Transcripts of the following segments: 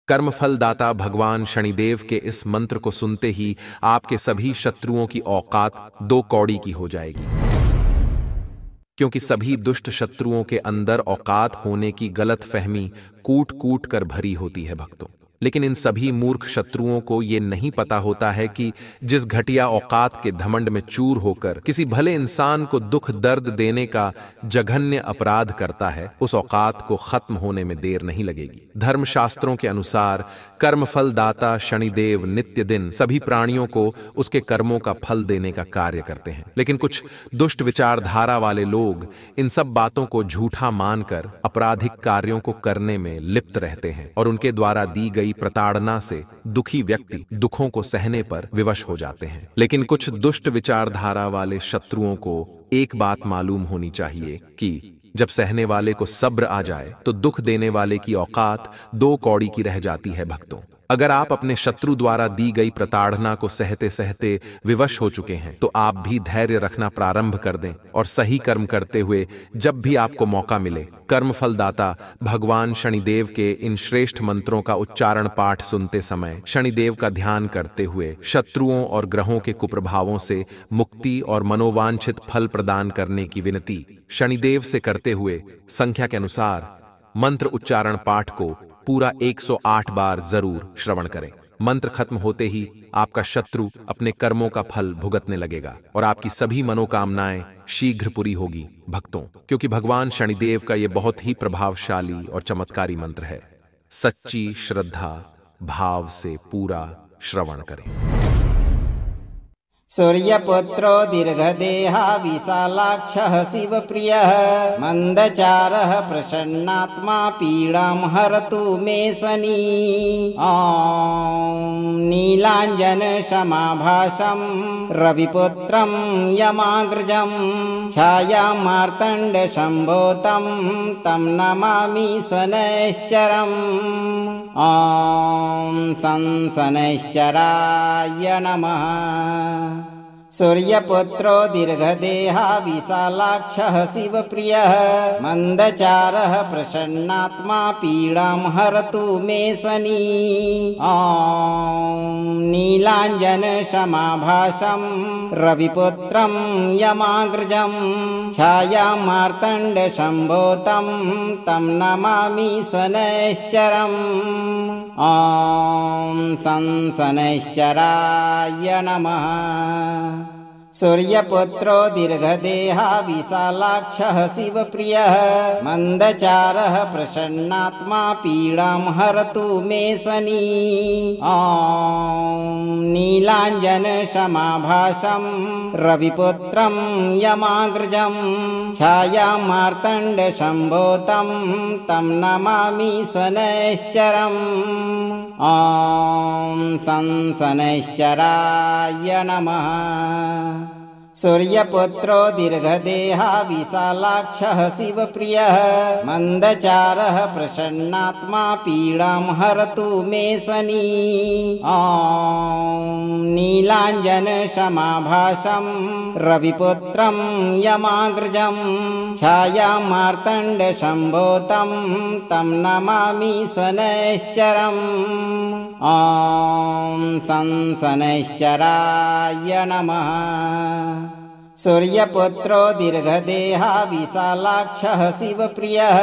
कर्मफलदाता भगवान शनिदेव के इस मंत्र को सुनते ही आपके सभी शत्रुओं की औकात 2 कौड़ी की हो जाएगी, क्योंकि सभी दुष्ट शत्रुओं के अंदर औकात होने की गलत फहमी कूट कूट कर भरी होती है भक्तों। लेकिन इन सभी मूर्ख शत्रुओं को ये नहीं पता होता है कि जिस घटिया औकात के घमंड में चूर होकर किसी भले इंसान को दुख दर्द देने का जघन्य अपराध करता है, उस औकात को खत्म होने में देर नहीं लगेगी। धर्मशास्त्रों के अनुसार कर्मफल दाता शनिदेव नित्य दिन सभी प्राणियों को उसके कर्मों का फल देने का कार्य करते हैं, लेकिन कुछ दुष्ट विचारधारा वाले लोग इन सब बातों को झूठा मानकर आपराधिक कार्यों को करने में लिप्त रहते हैं और उनके द्वारा दी गई प्रताड़ना से दुखी व्यक्ति दुखों को सहने पर विवश हो जाते हैं। लेकिन कुछ दुष्ट विचारधारा वाले शत्रुओं को एक बात मालूम होनी चाहिए कि जब सहने वाले को सब्र आ जाए तो दुख देने वाले की औकात 2 कौड़ी की रह जाती है भक्तों। अगर आप अपने शत्रु द्वारा दी गई प्रताड़ना को सहते सहते विवश हो चुके हैं तो आप भी धैर्य रखना प्रारंभ कर दें और सही कर्म करते हुए जब भी आपको मौका मिले कर्मफलदाता भगवान शनिदेव के इन श्रेष्ठ मंत्रों का उच्चारण पाठ सुनते समय शनिदेव का ध्यान करते हुए शत्रुओं और ग्रहों के कुप्रभावों से मुक्ति और मनोवांछित फल प्रदान करने की विनती शनिदेव से करते हुए संख्या के अनुसार मंत्र उच्चारण पाठ को पूरा 108 बार जरूर श्रवण करें। मंत्र खत्म होते ही आपका शत्रु अपने कर्मों का फल भुगतने लगेगा और आपकी सभी मनोकामनाएं शीघ्र पूरी होगी भक्तों, क्योंकि भगवान शनिदेव का यह बहुत ही प्रभावशाली और चमत्कारी मंत्र है। सच्ची श्रद्धा भाव से पूरा श्रवण करें। सूर्यपुत्रो दीर्घदेहा विशालाक्षः शिवप्रियः मन्दचारः प्रसन्नात्मा पीडां हरतु मे शनि। ॐ नीलाञ्जनसमाभासं रविपुत्रं यमाग्रजं छायामार्तण्डसम्भूतं तं नमामि शनैश्चरम्। ॐ शनैश्चराय नमः। सूर्यपुत्रो दीर्घदेहा विशालाक्षः शिवप्रियः मन्दचारः प्रसन्नात्मा पीडां हरतु मे शनि। ॐ नीलाञ्जनसमाभासं रविपुत्रं यमाग्रजं छायामार्तण्डसम्भूतं तं नमामि शनैश्चरम्। ॐ शनैश्चराय नमः। सूर्यपुत्रो दीर्घदेहा विशालाक्षः शिवप्रियः मन्दचारः प्रसन्नात्मा पीडां हरतु मे शनि। ॐ नीलाञ्जनसमाभासं रविपुत्रं यमाग्रजं छायामार्तण्डसम्भूतं तं नमामि शनैश्चरम्। ॐ शनैश्चराय नमः। सूर्यपुत्रो दीर्घदेहा विशालाक्षः शिवप्रियः मन्दचारः प्रसन्नात्मा पीडां हरतु मे शनि। ॐ नीलाञ्जनसमाभासं रविपुत्रं यमाग्रजं छायामार्तण्डसम्भूतं तं नमामि शनैश्चरम्। ॐ शनैश्चराय नमः। सूर्यपुत्रो दीर्घदेहा विशालाक्षः शिवप्रियः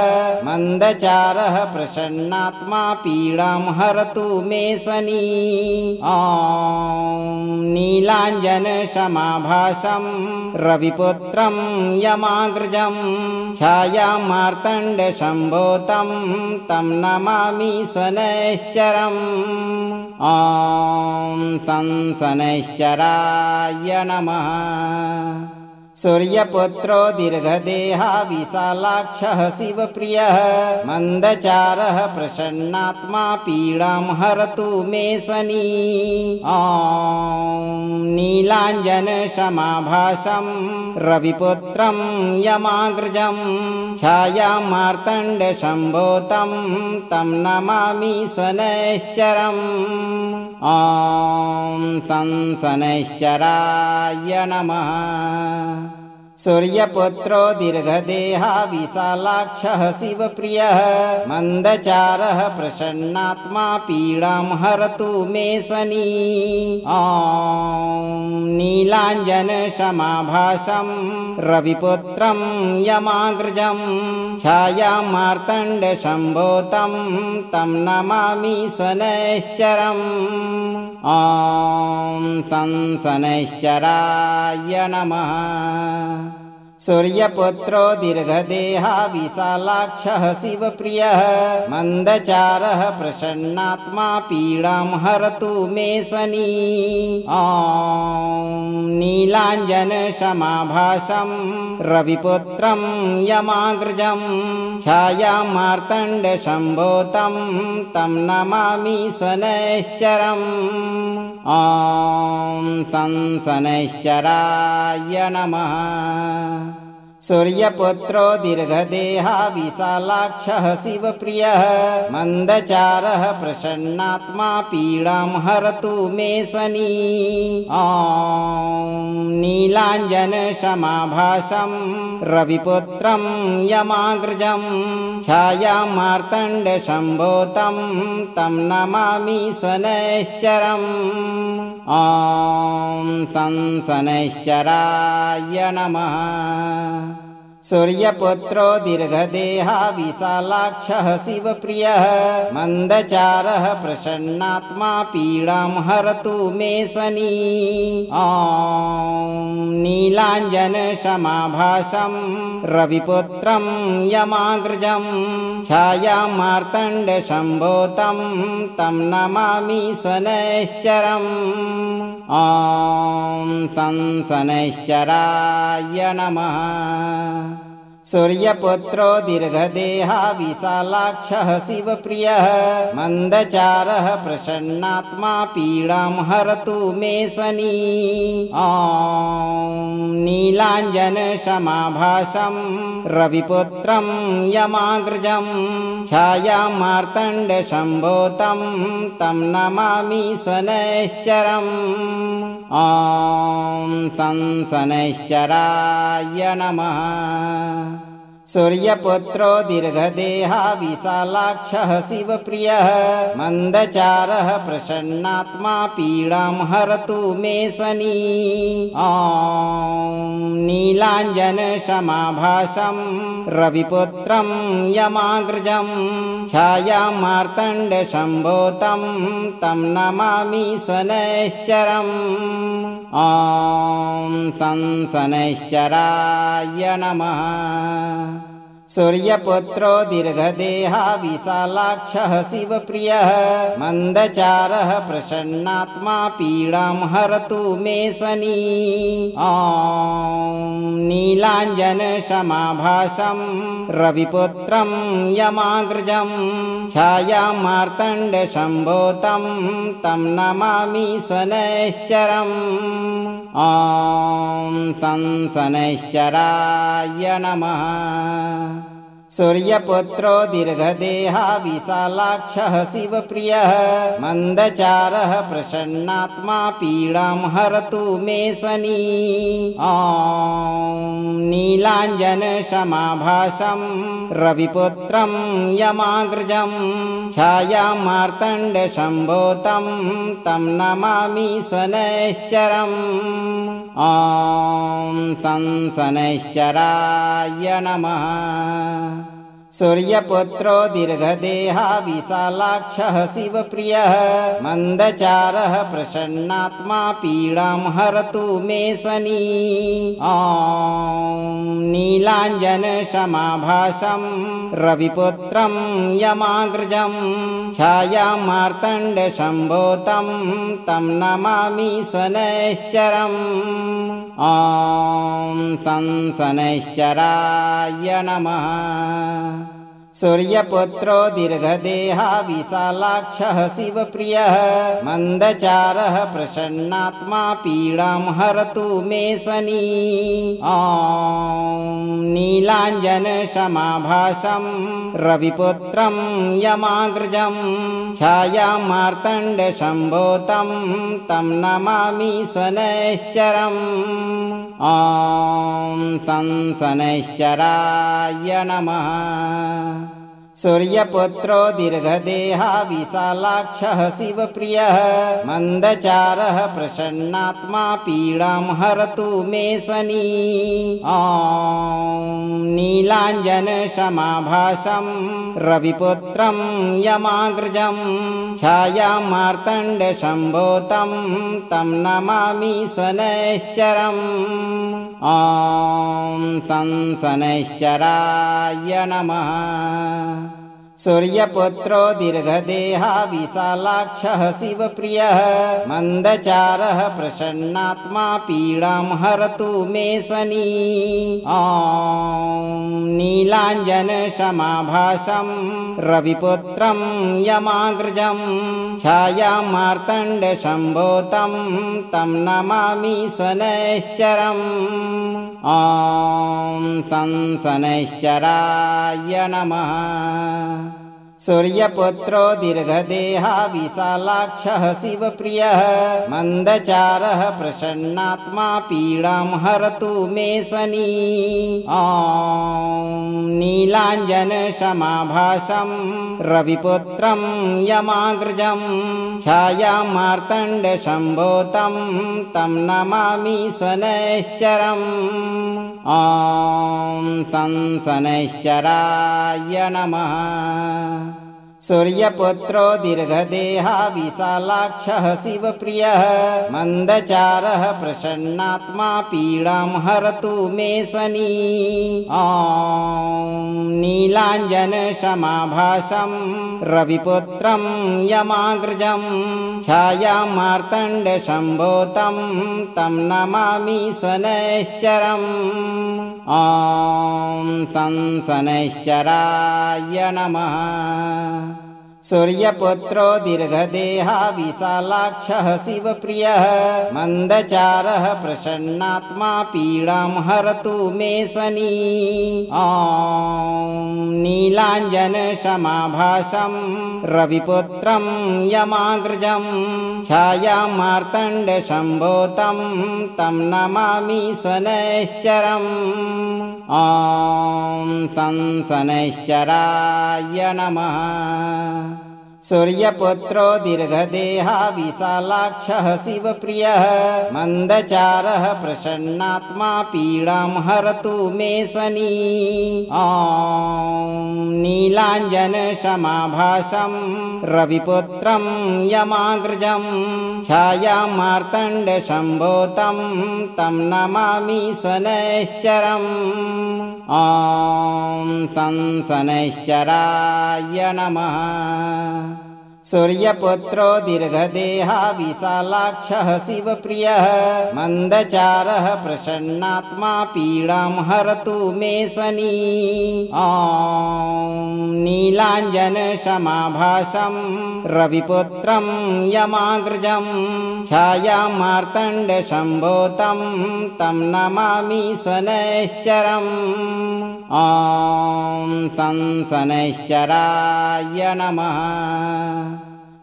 मन्दचारः प्रसन्नात्मा पीडां हरतु मे शनि। ॐ नीलाञ्जनसमाभासं रविपुत्रं यमाग्रजं छायामार्तण्डसम्भूतं तं नमामि शनैश्चरम्। ॐ शनैश्चराय नमः। सूर्यपुत्रो दीर्घदेहा विशालाक्षः शिवप्रियः मन्दचारः प्रसन्नात्मा पीडां हरतु मे शनि। ॐ नीलाञ्जनसमाभासं रविपुत्रं यमाग्रजं छायामार्तण्डसम्भूतं तं नमामि शनैश्चरम्। ॐ शनैश्चराय नमः। सूर्यपुत्रो दीर्घदेहा विशालाक्षः शिवप्रियः मन्दचारः प्रसन्नात्मा पीडां हरतु मे शनि। नीलाञ्जनसमाभासं रविपुत्रं यमाग्रजं छायामार्तण्डसम्भूतं तं नमामि शनैश्चरम्। शनैश्चराय नमः। सूर्यपुत्रो दीर्घदेहा विशालाक्षः शिवप्रियः मन्दचारः प्रसन्नात्मा पीडां हरतु मे शनि। नीलाञ्जनसमाभासं रविपुत्रं यमाग्रजं छायामार्तण्डसम्भूतं तं नमामि शनैश्चरम्। शनैश्चराय नमः। सूर्यपुत्रो दीर्घदेहा विशालाक्षः शिवप्रियः मन्दचारः प्रसन्नात्मा पीडां हरतु मे शनि। नीलाञ्जनसमाभासं रविपुत्रं यमाग्रजं छायामार्तण्डसम्भूतं तं नमामि शनैश्चरम्। शनैश्चराय नमः। सूर्यपुत्रो दीर्घदेहा विशालाक्षः शिवप्रियः मन्दचारः प्रसन्नात्मा पीडां हरतु मे शनि। नीलाञ्जनसमाभासं रविपुत्रं यमाग्रजं छायामार्तण्डसम्भूतं तं नमामि शनैश्चरम्। शनैश्चराय नमः। सूर्यपुत्रो दीर्घदेहा विशालाक्षः शिवप्रियः मन्दचारः प्रसन्नात्मा पीडां हरतु मे शनि। नीलाञ्जनसमाभासं रविपुत्रं यमाग्रजं छायामार्तण्डसम्भूतं तं नमामि शनैश्चरम्। शनैश्चराय नमः। सूर्यपुत्रो दीर्घदेहा विशालाक्षः शिवप्रियः मन्दचारः प्रसन्नात्मा पीडां हरतु मे शनि। नीलाञ्जनसमाभासं रविपुत्रं यमाग्रजं छायामार्तण्डसम्भूतं तं नमामि शनैश्चरम्। शनैश्चराय नमः। सूर्यपुत्रो दीर्घदेहा विशालाक्षः शिवप्रियः मन्दचारः प्रसन्नात्मा पीडां हरतु मे शनि। नीलाञ्जनसमाभासं रविपुत्रं यमाग्रजं छायामार्तण्डसम्भूतं तं नमामि शनैश्चरम्। शनैश्चराय नमः। सूर्यपुत्रो दीर्घदेहा विशालाक्षः शिवप्रियः मन्दचारः प्रसन्नात्मा पीडां हरतु मे शनि। नीलाञ्जनसमाभासं रविपुत्रं यमाग्रजं छायामार्तण्डसम्भूतं तं नमामि शनैश्चरम्। शनैश्चराय नमः। सूर्यपुत्रो दीर्घदेहा विशालाक्षः शिवप्रियः मन्दचारः प्रसन्नात्मा पीडां हरतु मे शनि। नीलाञ्जनसमाभासं रविपुत्रं यमाग्रजं छायामार्तण्डसम्भूतं तं नमामि शनैश्चरम्। शनैश्चराय नमः। सूर्यपुत्रो दीर्घदेहा विशालाक्षः शिवप्रियः मन्दचारः प्रसन्नात्मा पीडां हरतु मे शनि। नीलाञ्जनसमाभासं रविपुत्रं यमाग्रजं छायामार्तण्डसम्भूतं तं नमामि शनैश्चरम्। शनैश्चराय नमः। सूर्यपुत्रो दीर्घदेहा विशालाक्षः शिवप्रियः मन्दचारः प्रसन्नात्मा पीडां हरतु मे शनि। नीलाञ्जनसमाभासं रविपुत्रं यमाग्रजं छायामार्तण्डसम्भूतं तं नमामि शनैश्चरम्। शनैश्चराय नमः। सूर्यपुत्रो दीर्घदेहा विशालाक्षः शिवप्रियः मन्दचारः प्रसन्नात्मा पीडां हरतु मे शनि। नीलाञ्जनसमाभासं रविपुत्रं यमाग्रजं छायामार्तण्डसम्भूतं तं नमामि शनैश्चरम्। शनैश्चराय नमः। सूर्यपुत्रो दीर्घदेहा विशालाक्षः शिवप्रियः मन्दचारः प्रसन्नात्मा पीडां हरतु मे शनि। नीलाञ्जनसमाभासं रविपुत्रं यमाग्रजं छायामार्तण्डसम्भूतं तं नमामि शनैश्चरम्। शनैश्चराय नमः। सूर्यपुत्रो दीर्घदेहा विशालाक्षः शिवप्रियः मन्दचारः प्रसन्नात्मा पीडां हरतु मे शनि। नीलाञ्जनसमाभासं रविपुत्रं यमाग्रजं छायामार्तण्डसम्भूतं तं नमामि शनैश्चरम्। शनैश्चराय नमः। सूर्यपुत्रो दीर्घदेहा विशालाक्षः शिवप्रियः मन्दचारः प्रसन्नात्मा पीडां हरतु मे शनि। नीलाञ्जनसमाभासं रविपुत्रं यमाग्रजं छायामार्तण्डसम्भूतं तं नमामि शनैश्चरम्। शनैश्चराय नमः। सूर्यपुत्रो दीर्घदेहा विशालाक्षः शिवप्रियः मन्दचारः प्रसन्नात्मा पीडां हरतु मे शनि। नीलाञ्जनसमाभासं रविपुत्रं यमाग्रजं छायामार्तण्डसम्भूतं तं नमामि शनैश्चरम्। शनैश्चराय नमः। सूर्यपुत्रो दीर्घदेहा विशालाक्षः शिवप्रियः मन्दचारः प्रसन्नात्मा पीडां हरतु मे शनि। नीलाञ्जनसमाभासं रविपुत्रं यमाग्रजं छायामार्तण्डसम्भूतं तं नमामि शनैश्चरम्। शनैश्चराय नमः।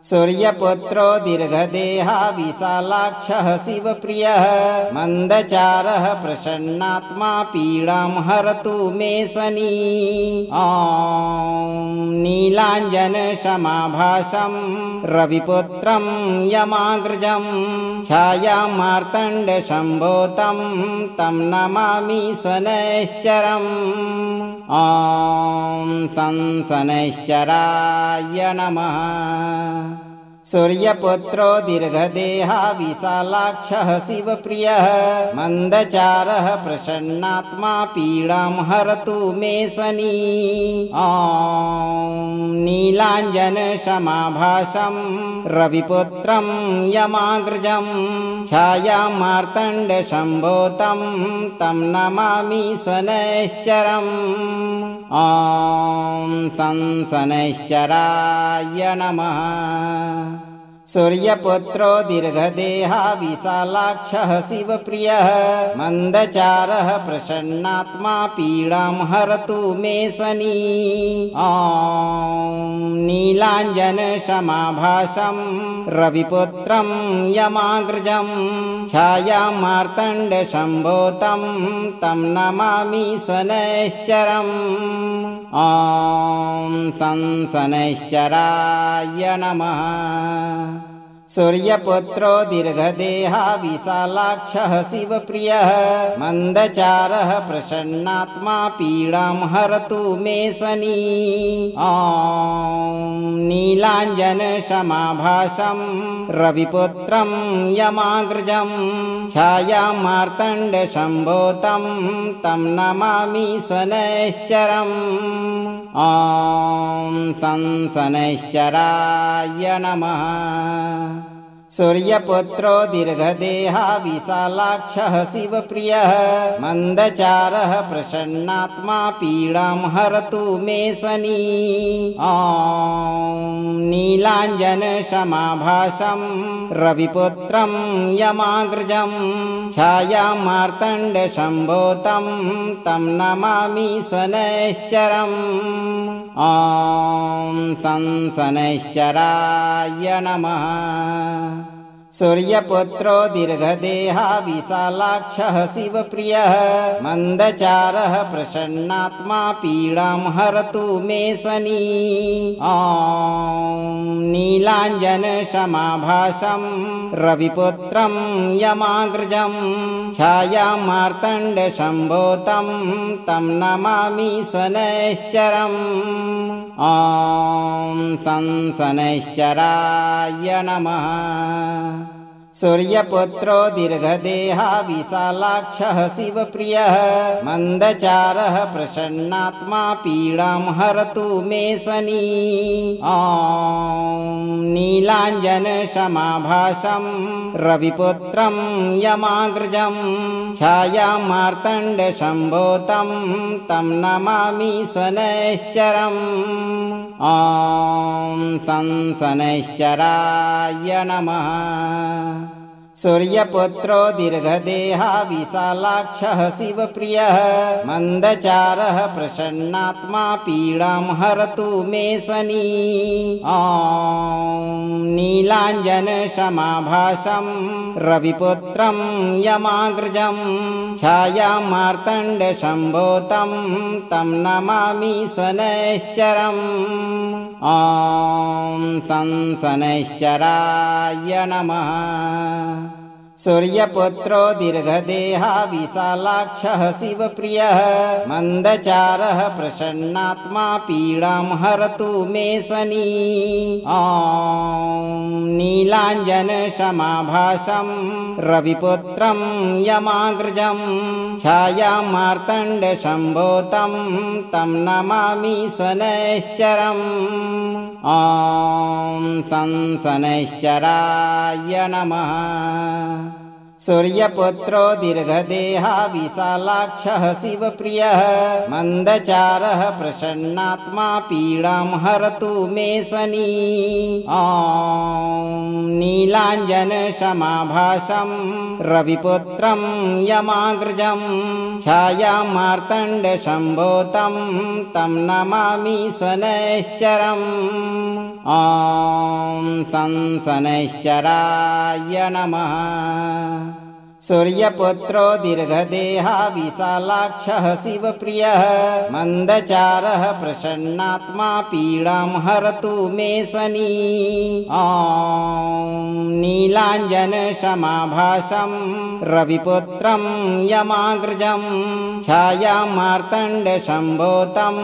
सूर्यपुत्रो दीर्घदेहा विशालाक्षः शिवप्रियः मन्दचारः प्रसन्नात्मा पीडां हरतु मे शनि। नीलाञ्जनसमाभासं रविपुत्रं यमाग्रजं छायामार्तण्डसम्भूतं तं नमामि शनैश्चरम्। शनैश्चराय नमः। सूर्यपुत्रो दीर्घदेहा विशालाक्षः शिवप्रियः मन्दचारः प्रसन्नात्मा पीडां हरतु मे शनि। ॐ नीलाञ्जनसमाभासं रविपुत्रं यमाग्रजं छायामार्तण्डसम्भूतं तं नमामि शनैश्चरम्। ॐ शनैश्चराय नमः। सूर्यपुत्रो दीर्घदेहा विशालाक्षः शिवप्रियः मन्दचारः प्रसन्नात्मा पीडां हरतु मे शनि। ॐ नीलाञ्जनसमाभासं रविपुत्रं यमाग्रजं छायामार्तण्डसम्भूतं तं नमामि शनैश्चरम्। ॐ शनैश्चराय नमः। सूर्यपुत्रो दीर्घदेहा विशालाक्षः शिवप्रियः मन्दचारः प्रसन्नात्मा पीडां हरतु मे शनि। ॐ नीलाञ्जनसमाभासं रविपुत्रं यमाग्रजं छायामार्तण्डसम्भूतं तं नमामि शनैश्चरम्। ॐ शनैश्चराय नमः। सूर्यपुत्रो दीर्घदेहा विशालाक्षः शिवप्रियः मन्दचारः प्रसन्नात्मा पीडां हरतु मे शनि। ॐ नीलाञ्जनसमाभासं रविपुत्रं यमाग्रजं छायामार्तण्डसम्भूतं तं नमामि शनैश्चरम्। ॐ शनैश्चराय नमः। सूर्यपुत्रो दीर्घदेहा विशालाक्षः शिवप्रियः मन्दचारः प्रसन्नात्मा पीडां हरतु मे शनि। ॐ नीलाञ्जनसमाभासं रविपुत्रं यमाग्रजं छायामार्तण्डसम्भूतं तं नमामि शनैश्चरम्। ॐ शनैश्चराय नमः। सूर्यपुत्रो दीर्घदेहा विशालाक्षः शिवप्रियः मन्दचारः प्रसन्नात्मा पीडां हरतु मे शनि। ॐ नीलाञ्जनसमाभासं रविपुत्रं यमाग्रजं छायामार्तण्डसम्भूतं तं नमामि शनैश्चरम्। ॐ शनैश्चराय नमः। सूर्यपुत्रो दीर्घदेहा विशालाक्षः शिवप्रियः मन्दचारः प्रसन्नात्मा पीडां हरतु मे शनि। ॐ नीलाञ्जनसमाभासं रविपुत्रं यमाग्रजं छायामार्तण्डसम्भूतं तं नमामि शनैश्चरम्। ॐ शनैश्चराय नमः। सूर्यपुत्रो दीर्घदेहा विशालाक्षः शिवप्रियः मन्दचारः प्रसन्नात्मा पीडां हरतु मे शनि। ॐ नीलाञ्जनसमाभासं रविपुत्रं यमाग्रजं छायामार्तण्डसम्भूतं तं नमामि शनैश्चरम्। ॐ शनैश्चराय नमः। सूर्यपुत्रो दीर्घदेहा विशालाक्षः शिवप्रियः मन्दचारः प्रसन्नात्मा पीडां हरतु मे शनि। ॐ नीलाञ्जनसमाभासं रविपुत्रं यमाग्रजं छायामार्तण्डसम्भूतं तं नमामि शनैश्चरम्। ॐ शनैश्चराय नमः। सूर्यपुत्रो दीर्घदेहा विशालाक्षः शिवप्रियः मन्दचारः प्रसन्नात्मा पीडां हरतु मे शनि। ॐ नीलाञ्जनशमाभासं रविपुत्रं यमाग्रजं छायामार्तण्डसम्भूतं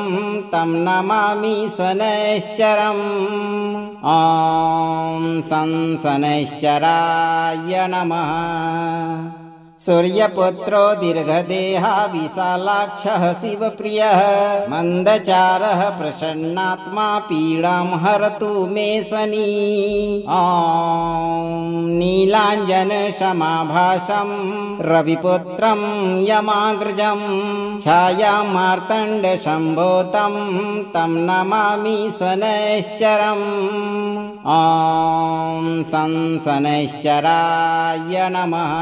तं नमामि शनैश्चरम् ॐ शनैश्चराय नमः। सूर्यपुत्रो दीर्घदेहा विशालाक्षः शिवप्रियः मन्दचारः प्रसन्नात्मा पीडां हरतु मे शनि ॐ नीलाञ्जनशमाभासं रविपुत्रं यमाग्रजं छायामार्तण्डसम्भूतं तं नमामि शनैश्चरम् ॐ शनैश्चराय नमः।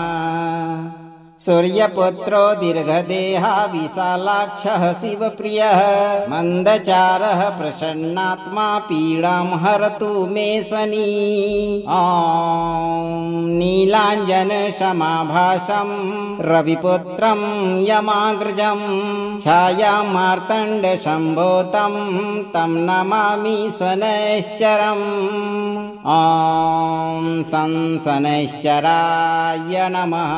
सूर्यपुत्रो दीर्घदेहा विशालाक्षः शिवप्रियः मन्दचारः प्रसन्नात्मा पीडां हरतु मे शनि ॐ नीलाञ्जनशमाभासं रविपुत्रं यमाग्रजं छायामार्तण्डसम्भूतं तं नमामि शनैश्चरम् ॐ शनैश्चराय नमः।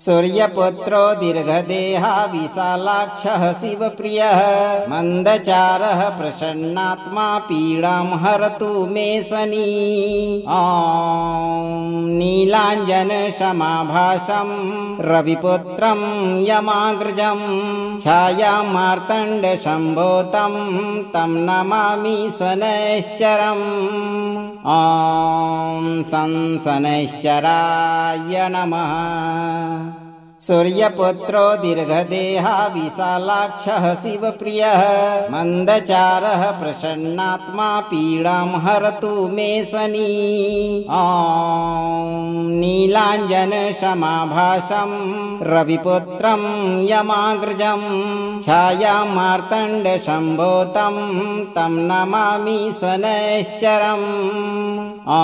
सूर्यपुत्रो दीर्घदेहा विशालाक्षः शिवप्रियः मन्दचारः प्रसन्नात्मा पीडां हरतु मे शनि ॐ नीलाञ्जनशमाभासं रविपुत्रं यमाग्रजं छायामार्तण्डसम्भूतं तं नमामि शनैश्चरम् ॐ शनैश्चराय नमः। सूर्यपुत्रो दीर्घदेहा विशालाक्षः शिवप्रियः मन्दचारः प्रसन्नात्मा पीडां हरतु मे शनि ॐ नीलाञ्जनशमाभासं रविपुत्रं यमाग्रजं छायामार्तण्डसम्भूतं तं नमामि शनैश्चरम् ॐ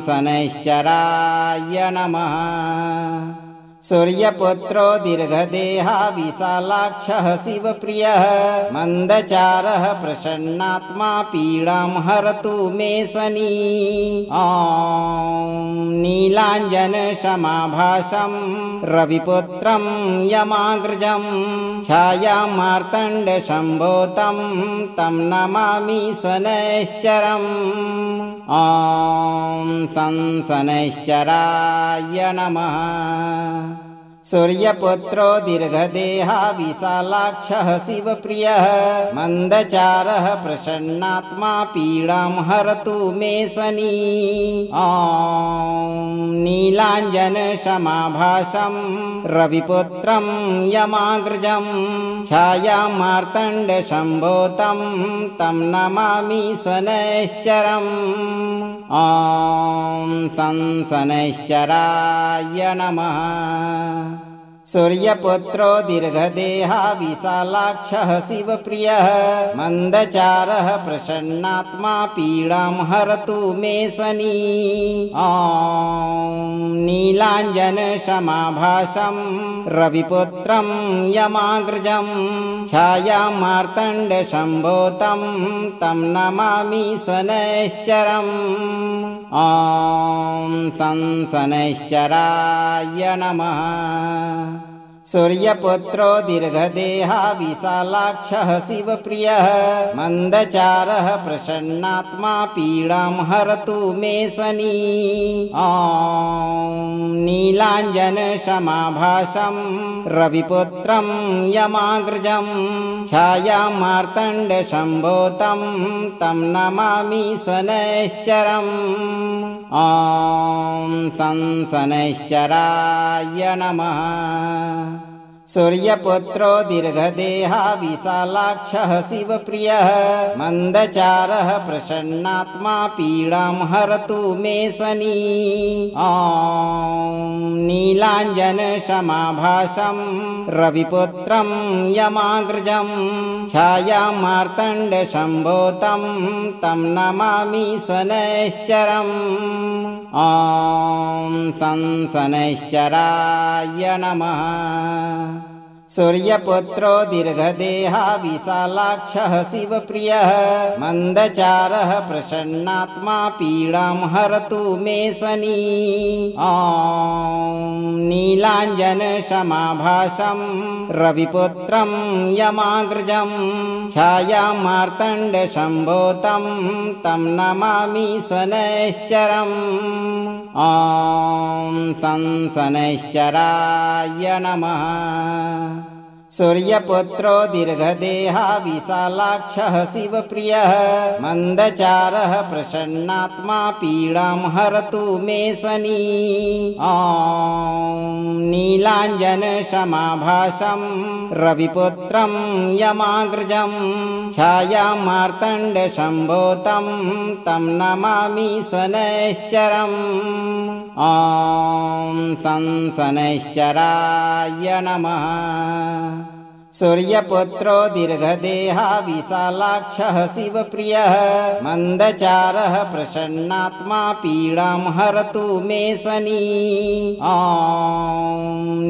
शनैश्चराय नमः। सूर्यपुत्रो दीर्घदेहा विशालाक्षः शिवप्रियः मन्दचारः प्रसन्नात्मा पीडां हरतु मे शनि ॐ नीलाञ्जनशमाभासं रविपुत्रं यमाग्रजं छायामार्तण्डसम्भूतं तं नमामि शनैश्चरम् ॐ शनैश्चराय नमः। सूर्यपुत्रो दीर्घदेहा विशालाक्षः शिवप्रियः मन्दचारः प्रसन्नात्मा पीडां हरतु मे शनि ॐ नीलाञ्जनशमाभासं रविपुत्रं यमाग्रजं छायामार्तण्डसम्भूतं तं नमामि शनैश्चरम् ॐ शनैश्चराय नमः। सूर्यपुत्रो दीर्घदेहा विशालाक्षः शिवप्रियः मन्दचारः प्रसन्नात्मा पीडां हरतु मे शनि ॐ नीलाञ्जनशमाभासं रविपुत्रं यमाग्रजं छायामार्तण्डसम्भूतं तं नमामि शनैश्चरम् ॐ शनैश्चराय नमः। सूर्यपुत्रो दीर्घदेहा विशालाक्षः शिवप्रियः मन्दचारः प्रसन्नात्मा पीडां हरतु मे शनि ॐ नीलाञ्जनशमाभासं रविपुत्रं यमाग्रजं छायामार्तण्डसम्भूतं तं नमामि शनैश्चरम् ॐ शनैश्चराय नमः। सूर्यपुत्रो दीर्घदेहा विशालाक्षः शिवप्रियः मन्दचारः प्रसन्नात्मा पीडां हरतु मे शनि ॐ नीलाञ्जनशमाभासं रविपुत्रं यमाग्रजं छायामार्तण्डसम्भूतं तं नमामि शनैश्चरम् ॐ शनैश्चराय नमः। सूर्यपुत्रो दीर्घदेहा विशालाक्षः शिवप्रियः मन्दचारः प्रसन्नात्मा पीडां हरतु मे शनि। ॐ नीलाञ्जनसमाभासं रविपुत्रं यमाग्रजं छायामार्तण्डसम्भूतं तं नमामि शनैश्चरम्। ॐ शनैश्चराय नमः। सूर्यपुत्रो दीर्घदेहा विशालाक्षः शिवप्रियः मन्दचारः प्रसन्नात्मा पीडां हरतु मे शनि। ॐ नीलाञ्जनसमाभासं रविपुत्रं यमाग्रजं छायामार्तण्डसम्भूतं तं नमामि शनैश्चरम्। ॐ शनैश्चराय नमः। सूर्यपुत्रो दीर्घदेहा विशालाक्षः शिवप्रियः मन्दचारः प्रसन्नात्मा पीडां हरतु मे शनि। ॐ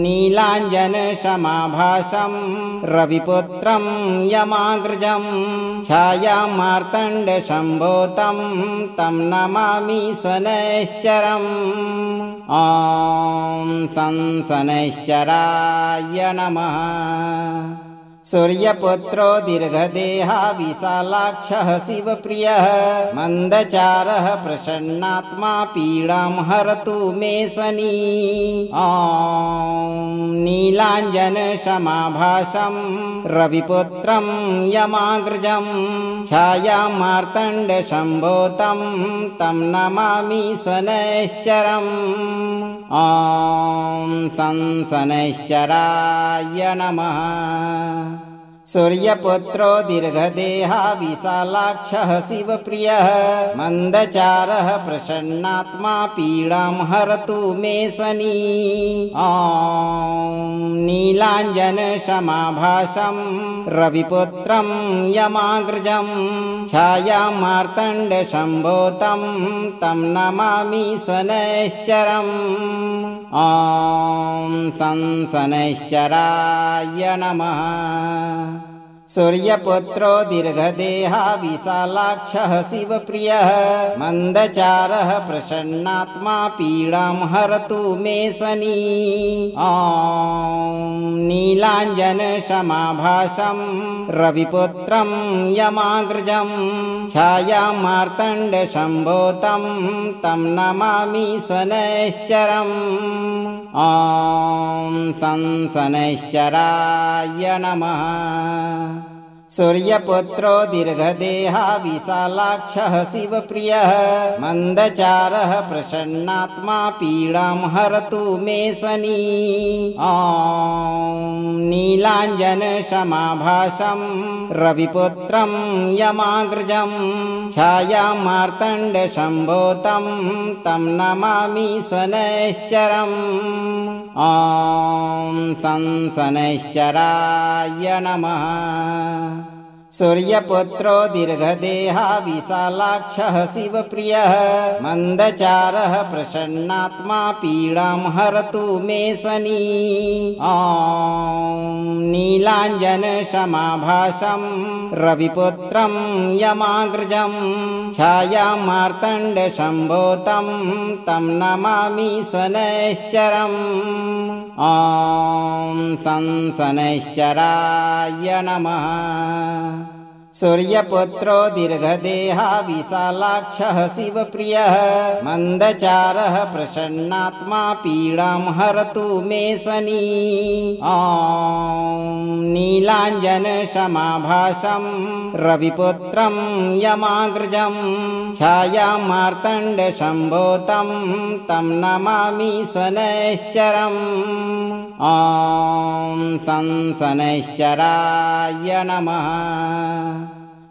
नीलाञ्जनसमाभासं रविपुत्रं यमाग्रजं छायामार्तण्डसम्भूतं तं नमामि शनैश्चरम्। ॐ शनैश्चराय नमः। सूर्यपुत्रो दीर्घदेहा विशालाक्षः शिवप्रियः मन्दचारः प्रसन्नात्मा पीडां हरतु मे शनि। ॐ नीलाञ्जनसमाभासं रविपुत्रं यमाग्रजं छायामार्तण्डसम्भूतं तं नमामि शनैश्चरम्। ॐ शनैश्चराय नमः। सूर्यपुत्रो दीर्घदेहा विशालाक्षः शिवप्रियः मन्दचारः प्रसन्नात्मा पीडां हरतु मे शनि। ॐ नीलाञ्जनसमाभासं रविपुत्रं यमाग्रजं छायामार्तण्डसम्भूतं तं नमामि शनैश्चरम्। ॐ शनैश्चराय नमः। सूर्यपुत्रो दीर्घदेहा विशालाक्षः शिवप्रियः मन्दचारः प्रसन्नात्मा पीडां हरतु मे शनि। ॐ नीलाञ्जनसमाभासं रविपुत्रं यमाग्रजं छायामार्तण्डसम्भूतं तं नमामि शनैश्चरम्। ॐ शनैश्चराय नमः। सूर्यपुत्रो दीर्घदेहा विशालाक्षः शिवप्रियः मन्दचारः प्रसन्नात्मा पीडां हरतु मे शनि। ॐ नीलाञ्जनसमाभासं रविपुत्रं यमाग्रजं छायामार्तण्डसम्भूतं तं नमामि शनैश्चरम्। ॐ शनैश्चराय नमः। सूर्यपुत्रो दीर्घदेहा विशालाक्षः शिवप्रियः मन्दचारः प्रसन्नात्मा पीडां हरतु मे शनि। ॐ नीलाञ्जनसमाभासं रविपुत्रं यमाग्रजं छायामार्तण्डसम्भूतं तं नमामि शनैश्चरम्। ॐ शनैश्चराय नमः। सूर्यपुत्रो दीर्घदेहा विशालाक्षः शिवप्रियः मन्दचारः प्रसन्नात्मा पीडां हरतु मे शनि। ॐ नीलाञ्जनसमाभासं रविपुत्रं यमाग्रजं छायामार्तण्डसम्भूतं तं नमामि शनैश्चरम्। ॐ शनैश्चराय नमः।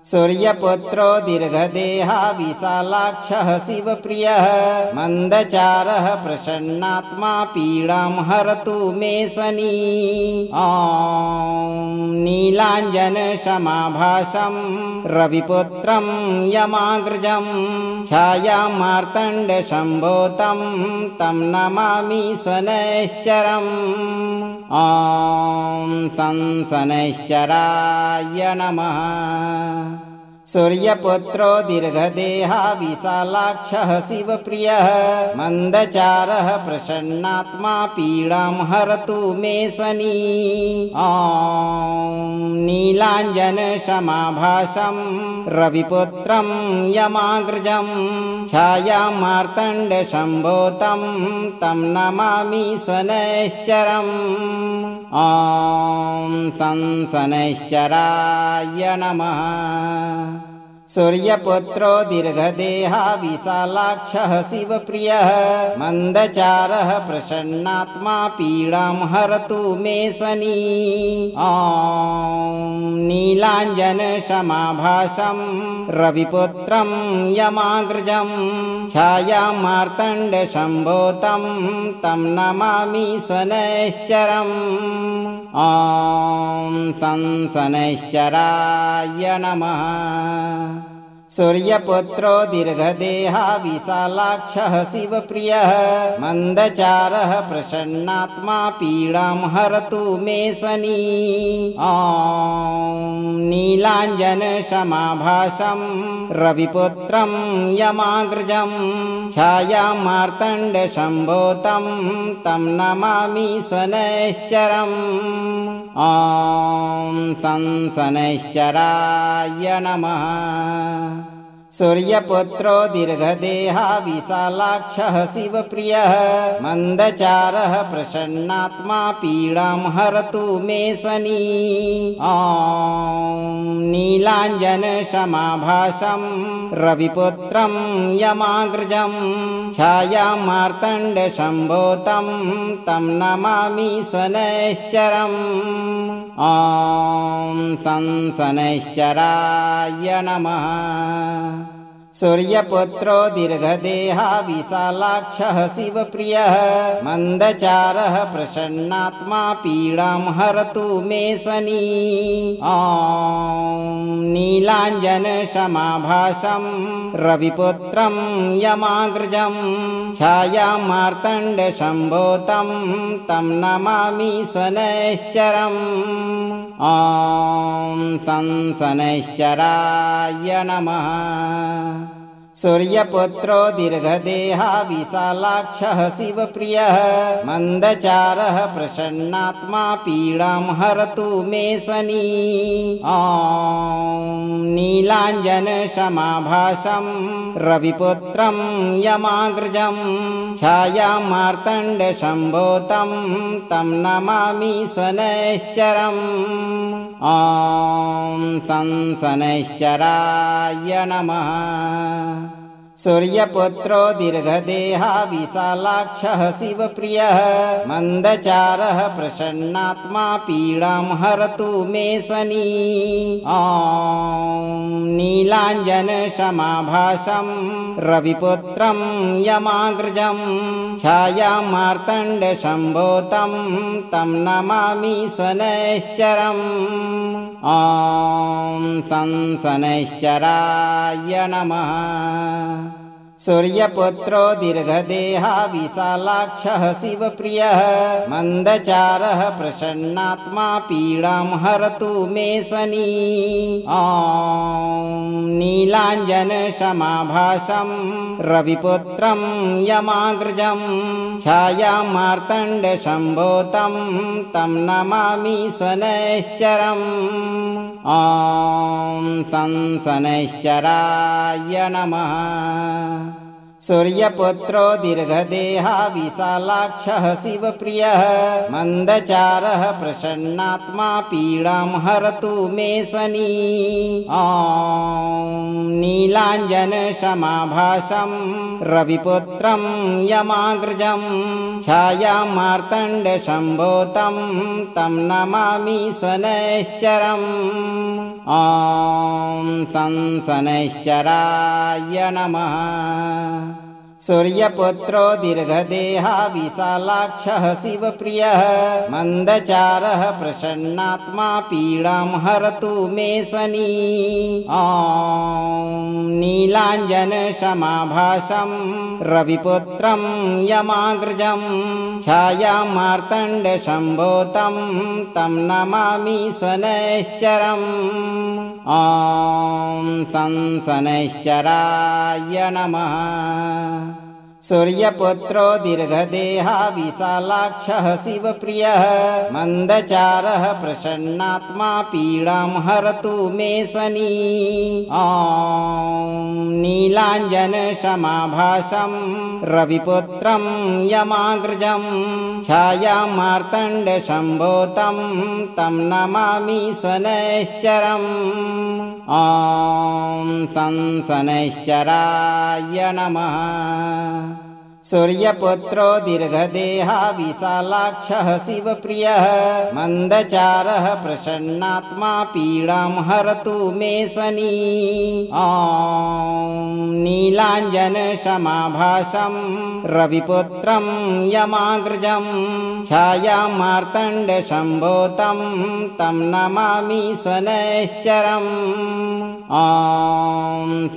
सूर्यपुत्रो दीर्घदेहा विशालाक्षः शिवप्रियः मन्दचारः प्रसन्नात्मा पीडां हरतु मे शनि। नीलाञ्जनसमाभासं रविपुत्रं यमाग्रजं छायामार्तण्डसम्भूतं तं नमामि शनैश्चरम्। शनैश्चराय नमः। सूर्यपुत्रो दीर्घदेहा विशालाक्षः शिवप्रियः मन्दचारः प्रसन्नात्मा पीडां हरतु मे शनि। नीलाञ्जनसमाभासं रविपुत्रं यमाग्रजं छायामार्तण्डसम्भूतं तं नमामि शनैश्चरम्। शनैश्चराय नमः। सूर्यपुत्रो दीर्घदेहा विशालाक्षः शिवप्रियः मन्दचारः प्रसन्नात्मा पीडां हरतु मे शनि। नीलाञ्जनसमाभासं रविपुत्रं यमाग्रजं छायामार्तण्डसम्भूतं तं नमामि शनैश्चरम्। शनैश्चराय नमः। सूर्यपुत्रो दीर्घदेहा विशालाक्षः शिवप्रियः मन्दचारः प्रसन्नात्मा पीडां हरतु मे शनि। नीलाञ्जनसमाभासं रविपुत्रं यमाग्रजं छायामार्तण्डसम्भूतं तं नमामि शनैश्चरम्। शनैश्चराय नमः। सूर्यपुत्रो दीर्घदेहा विशालाक्षः शिवप्रियः मन्दचारः प्रसन्नात्मा पीडां हरतु मे शनि। नीलाञ्जनसमाभासं रविपुत्रं यमाग्रजं छायामार्तण्डसम्भूतं तं नमामि शनैश्चरम्। शनैश्चराय नमः। सूर्यपुत्रो दीर्घदेहा विशालाक्षः शिवप्रियः मन्दचारः प्रसन्नात्मा पीडां हरतु मे शनि। नीलाञ्जनसमाभासं रविपुत्रं यमाग्रजं छायामार्तण्डसम्भूतं तं नमामि शनैश्चरम्। शनैश्चराय नमः। सूर्यपुत्रो दीर्घदेहा विशालाक्षः शिवप्रियः मन्दचारः प्रसन्नात्मा पीडां हरतु मे शनि। नीलाञ्जनसमाभासं रविपुत्रं यमाग्रजं छायामार्तण्डसम्भूतं तं नमामि शनैश्चरम्। शनैश्चराय नमः। सूर्यपुत्रो दीर्घदेहा विशालाक्षः शिवप्रियः मन्दचारः प्रसन्नात्मा पीडां हरतु मे शनि। नीलाञ्जनसमाभासं रविपुत्रं यमाग्रजं छायामार्तण्डसम्भूतं तं नमामि शनैश्चरम्। शनैश्चराय नमः। सूर्यपुत्रो दीर्घदेहा विशालाक्षः शिवप्रियः मन्दचारः प्रसन्नात्मा पीडां हरतु मे शनि। नीलाञ्जनसमाभासं रविपुत्रं यमाग्रजं छायामार्तण्डसम्भूतं तं नमामि शनैश्चरम्। शनैश्चराय नमः। सूर्यपुत्रो दीर्घदेहा विशालाक्षः शिवप्रियः मन्दचारः प्रसन्नात्मा पीडां हरतु मे शनि। नीलाञ्जनसमाभासं रविपुत्रं यमाग्रजं छायामार्तण्डसम्भूतं तं नमामि शनैश्चरम्। ॐ संसनैश्चराय नमः। सूर्यपुत्रो दीर्घदेहा विशालाक्षः शिवप्रियः मन्दचारः प्रसन्नात्मा पीडां हरतु मे शनी। ॐ नीलाञ्जनसमाभासं रविपुत्रं यमाग्रजं छायामार्तण्डसम्भूतं तं नमामि शनैश्चरम्। ॐ संसनैश्चराय नमः। सूर्यपुत्रो दीर्घदेहा विशालाक्षः शिवप्रियः मन्दचारः प्रसन्नात्मा पीडां हरतु मे शनी। ॐ नीलाञ्जनसमाभासं रविपुत्रं यमाग्रजं छायामार्तण्डसम्भूतं तं नमामि शनैश्चरम्। ॐ संसनैश्चराय नमः। सूर्यपुत्रो दीर्घदेहा विशालाक्षः शिवप्रियः मन्दचारः प्रसन्नात्मा पीडां हरतु मे शनी। ॐ नीलाञ्जनसमाभासं रविपुत्रं यमाग्रजं छायामार्तण्डसम्भूतं तं नमामि शनैश्चरम्। ॐ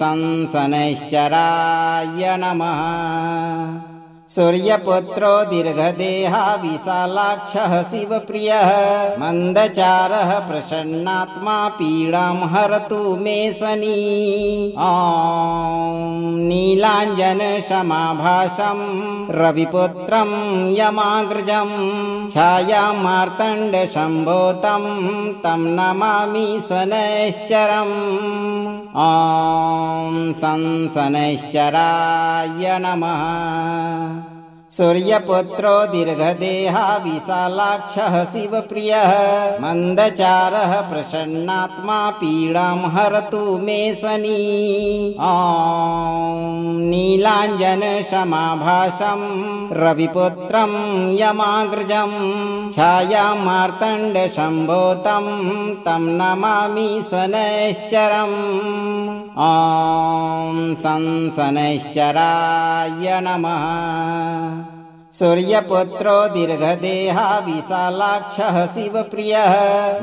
संसनैश्चराय नमः। सूर्यपुत्रो दीर्घदेहा विशालाक्षः शिवप्रियः मन्दचारः प्रसन्नात्मा पीडां हरतु मे शनी। ॐ नीलाञ्जनसमाभासं रविपुत्रं यमाग्रजं छायामार्तण्डसम्भूतं तं नमामि शनैश्चरम्। ॐ संसनैश्चराय नमः। सूर्यपुत्रो दीर्घदेहा विशालाक्षः शिवप्रियः मन्दचारः प्रसन्नात्मा पीडां हरतु मे शनी। ॐ नीलाञ्जनसमाभासं रविपुत्रं यमाग्रजं छायामार्तण्डसम्भूतं तं नमामि शनैश्चरम्। ॐ संसनैश्चराय नमः। सूर्यपुत्रो दीर्घदेहा विशालाक्षः शिवप्रियः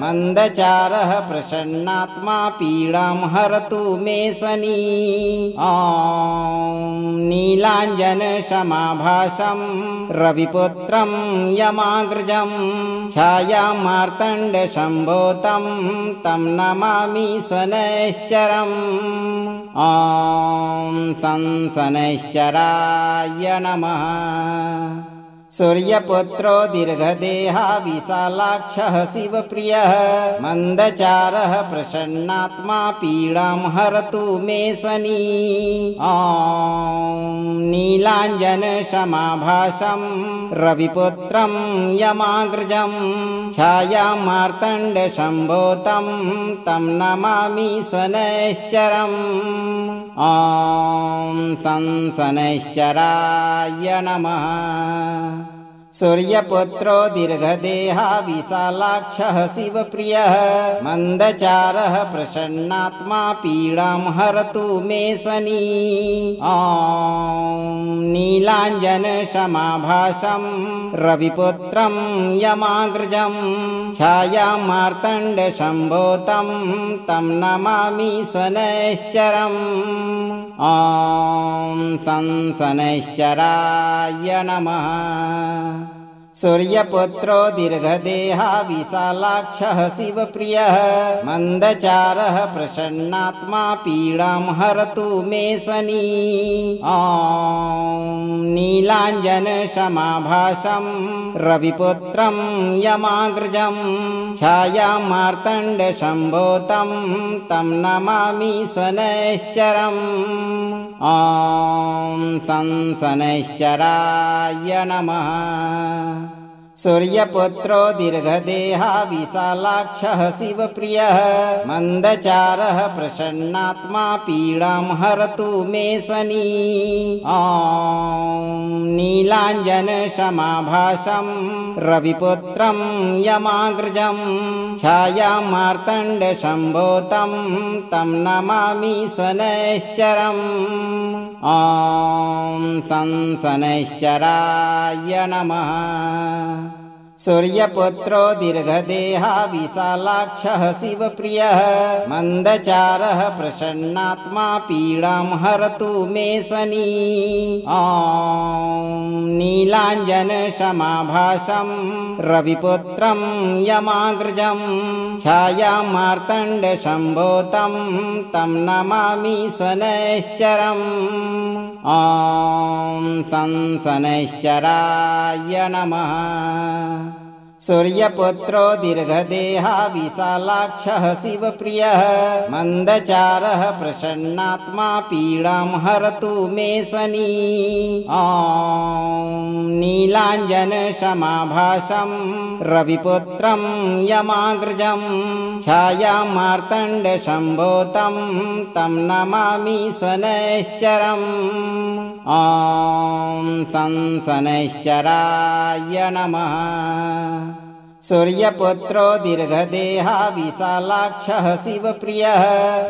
मन्दचारः प्रसन्नात्मा पीडां हरतु मे शनी। ॐ नीलाञ्जनसमाभासं रविपुत्रं यमाग्रजं छायामार्तण्डसम्भूतं तं नमामि शनैश्चरम्। ॐ संसनैश्चराय नमः। सूर्यपुत्रो दीर्घदेहा विशालाक्षः शिवप्रियः मन्दचारः प्रसन्नात्मा पीडां हरतु मे शनी। ॐ नीलाञ्जनसमाभासं रविपुत्रं यमाग्रजं छायामार्तण्डसम्भूतं तं नमामि शनैश्चरम्। ॐ संसनैश्चराय नमः। सूर्यपुत्रो दीर्घदेहा विशालाक्षः शिवप्रियः मन्दचारः प्रसन्नात्मा पीडां हरतु मे शनी। ॐ नीलाञ्जनसमाभासं रविपुत्रं यमाग्रजं छायामार्तण्डसम्भूतं तं नमामि शनैश्चरम्। ॐ संसनैश्चराय नमः। सूर्यपुत्रो दीर्घदेहा विशालाक्षः शिवप्रियः मन्दचारः प्रसन्नात्मा पीडां हरतु मे शनी। ॐ नीलाञ्जनसमाभासं रविपुत्रं यमाग्रजं छायामार्तण्डसम्भूतं तं नमामि शनैश्चरम्। ॐ संसनैश्चराय नमः। सूर्यपुत्रो दीर्घदेहा विशालाक्षः शिवप्रियः मन्दचारः प्रसन्नात्मा पीडां हरतु मे शनि। ॐ नीलाञ्जनसमाभासं रविपुत्रं यमाग्रजं छायामार्तण्डसम्भूतं तं नमामि शनैश्चरम्। ॐ शनैश्चराय नमः। सूर्यपुत्रो दीर्घदेहा विशालाक्षः शिवप्रियः मन्दचारः प्रसन्नात्मा पीडां हरतु मे शनि। ॐ नीलाञ्जनसमाभासं रविपुत्रं यमाग्रजं छायामार्तण्डसम्भूतं तं नमामि शनैश्चरम्। ॐ शनैश्चराय नमः। सूर्यपुत्रो दीर्घदेहा विशालाक्षः शिवप्रियः मन्दचारः प्रसन्नात्मा पीडां हरतु मे शनि। ॐ नीलाञ्जनसमाभासं रविपुत्रं यमाग्रजं छायामार्तण्डसम्भूतं तं नमामि शनैश्चरम्। ॐ शनैश्चराय नमः। सूर्यपुत्रो दीर्घदेहा विशालाक्षः शिवप्रियः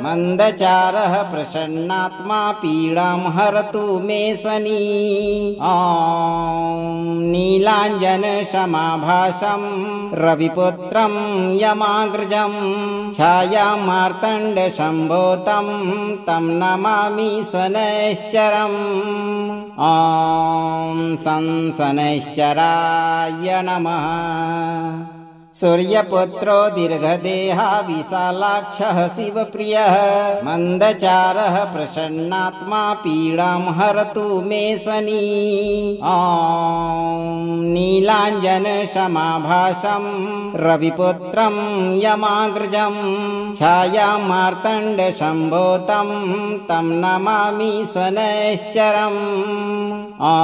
मन्दचारः प्रसन्नात्मा पीडां हरतु मे शनि। ॐ नीलाञ्जनसमाभासं रविपुत्रं यमाग्रजं छायामार्तण्डसम्भूतं तं नमामि शनैश्चरम्। ॐ शनैश्चराय नमः। सूर्यपुत्रो दीर्घदेहा विशालाक्षः शिवप्रियः मन्दचारः प्रसन्नात्मा पीडां हरतु मे शनि। ॐ नीलाञ्जनसमाभासं रविपुत्रं यमाग्रजं छायामार्तण्डसम्भूतं तं नमामि शनैश्चरम्। ॐ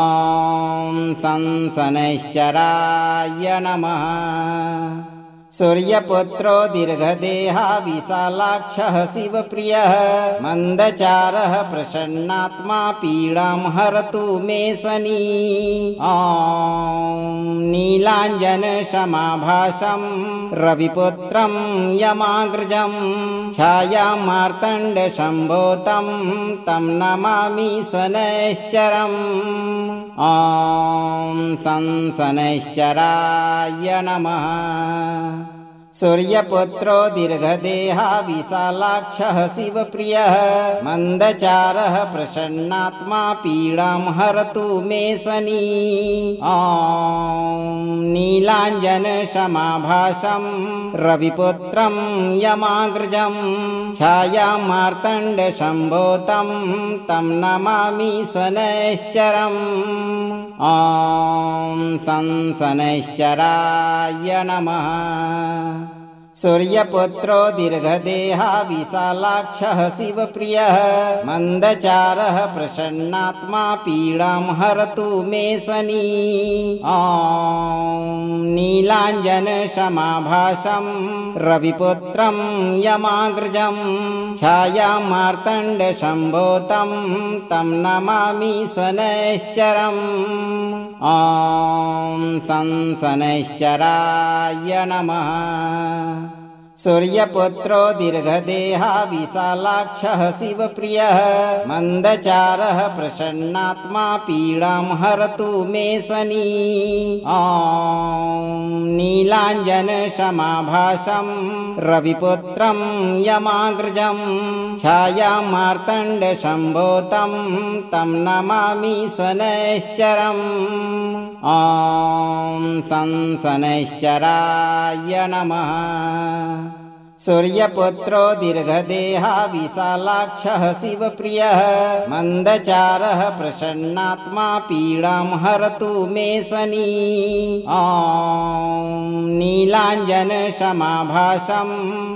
शनैश्चराय नमः। सूर्यपुत्रो दीर्घदेहा विशालाक्षः शिवप्रियः मन्दचारः प्रसन्नात्मा पीडां हरतु मे शनि। ॐ नीलाञ्जनसमाभासं रविपुत्रं यमाग्रजं छायामार्तण्डसम्भूतं तं नमामि शनैश्चरम्। ॐ शनैश्चराय नमः। सूर्यपुत्रो दीर्घदेहा विशालाक्षः शिवप्रियः मन्दचारः प्रसन्नात्मा पीडां हरतु मे शनि। ॐ नीलाञ्जनसमाभासं रविपुत्रं यमाग्रजं छायामार्तण्डसम्भूतं तं नमामि शनैश्चरम्। ॐ शनैश्चराय नमः। सूर्यपुत्रो दीर्घदेहा विशालाक्षः शिवप्रियः मन्दचारः प्रसन्नात्मा पीडां हरतु मे शनि। ॐ नीलाञ्जनसमाभासं रविपुत्रं यमाग्रजं छायामार्तण्डसम्भूतं तं नमामि शनैश्चरम्। ॐ शनैश्चराय नमः। सूर्यपुत्रो दीर्घदेहा विशालाक्षः शिवप्रियः मन्दचारः प्रसन्नात्मा पीडां हरतु मे शनि। ॐ नीलाञ्जनसमाभासं रविपुत्रं यमाग्रजं छायामार्तण्डसम्भूतं तं नमामि शनैश्चरम्। ॐ शनैश्चराय नमः। सूर्यपुत्रो दीर्घदेहा विशालाक्षः शिवप्रियः मन्दचारः प्रसन्नात्मा पीडां हरतु मे शनि। नीलाञ्जनसमाभासं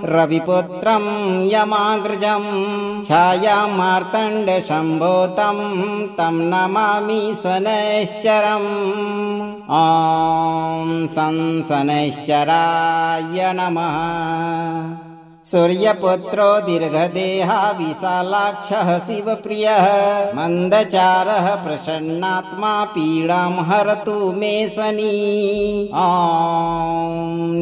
रविपुत्रं यमाग्रजं छायामार्तण्डसम्भूतं तं नमामि शनैश्चरम्। शनैश्चराय नमः। सूर्यपुत्रो दीर्घदेहा विशालाक्षः शिवप्रियः मन्दचारः प्रसन्नात्मा पीडां हरतु मे शनि।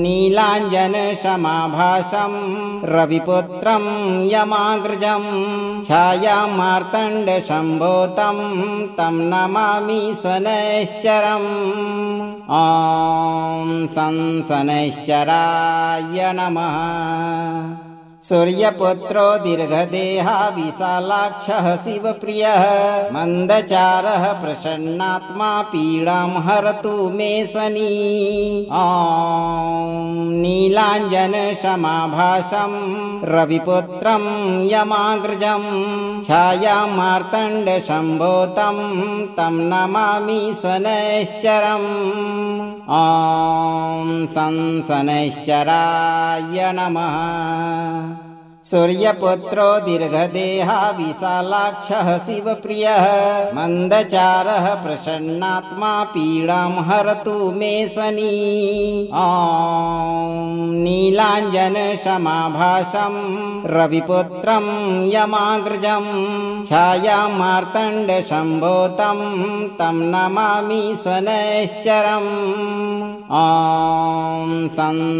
नीलाञ्जनसमाभासं रविपुत्रं यमाग्रजं छायामार्तण्डसम्भूतं तं नमामि शनैश्चरम्। शनैश्चराय नमः। सूर्यपुत्रो दीर्घदेहा विशालाक्षः शिवप्रियः मन्दचारः प्रसन्नात्मा पीडां हरतु मे शनि। नीलाञ्जनसमाभासं रविपुत्रं यमाग्रजं छायामार्तण्डसम्भूतं तं नमामि शनैश्चरम्। शनैश्चराय नमः। सूर्यपुत्रो दीर्घदेहा विशालाक्षः शिवप्रियः मन्दचारः प्रसन्नात्मा पीडां हरतु मे शनि। नीलाञ्जनसमाभासं रविपुत्रं यमाग्रजं छायामार्तण्डसम्भूतं तं नमामि शनैश्चरम्।